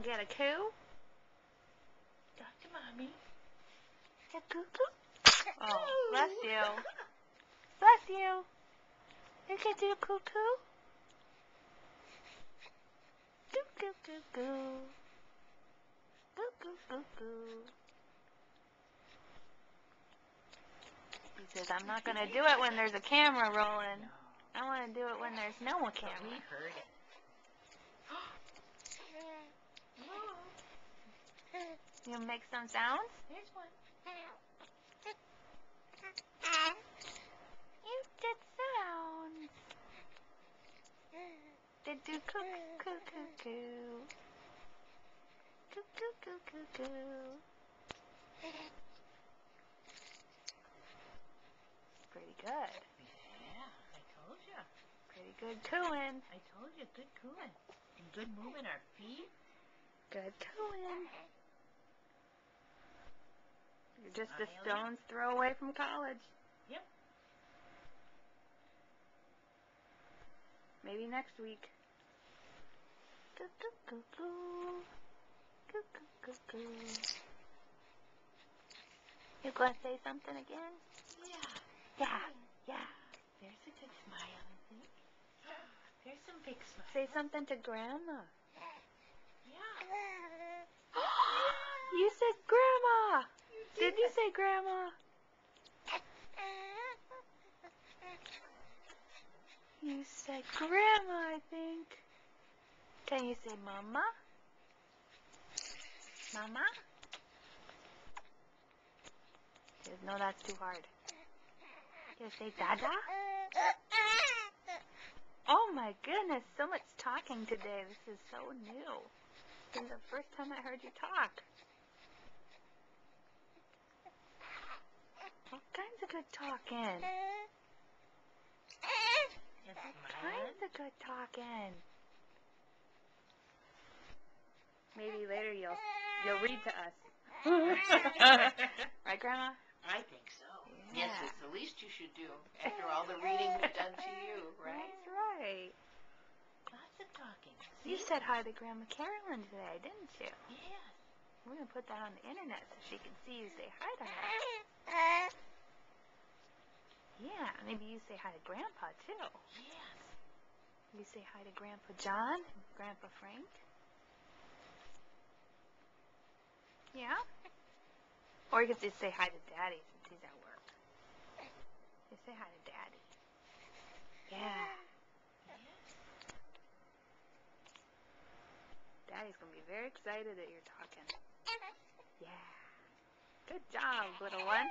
get a coo? Talk to Mommy. A coo-coo? Oh, bless you. Bless you. You can do coo-coo? Coo-coo-coo-coo. Coo-coo-coo-coo. He says, I'm not going to do it when there's a camera rolling. No. I want to do it when there's no But camera. we heard it. You make some sounds? Here's one. You did sounds. They do coo-coo-coo-coo. Coo-coo-coo-coo-coo. Pretty good. Yeah, I told you. Pretty good cooing. I told you, good cooing. And good moving our feet. Good cooing. You're just a Smiling. stone's throw away from college. Yep. Maybe next week. Coo-coo-coo-coo. Coo-coo-coo-coo. You gonna say something again? Yeah. Yeah. Yeah. There's a good smile, I think. There's some big smile. Say something to Grandma. Yeah. You said Grandma. Did you say Grandma? You said Grandma, I think. Can you say Mama? Mama? She says, no, that's too hard. Can you say Dada? Oh my goodness, so much talking today. This is so new. This is the first time I heard you talk. All kinds of good talking. And All smiling. kinds of good talking. Maybe later you'll read to us. Right, Grandma? I think so. Yeah. Yes, it's the least you should do after all the reading we've done to you, right? That's right. Lots of talking. You See? said hi to Grandma Carolyn today, didn't you? Yes. We're going to put that on the internet so she can see you say hi to her. Yeah, maybe you say hi to Grandpa, too. Yes. You say hi to Grandpa John and Grandpa Frank. Yeah? Or you could just say hi to Daddy since he's at work. Just say hi to Daddy. Yeah. Daddy's going to be very excited that you're talking. Yeah. Good job, little one.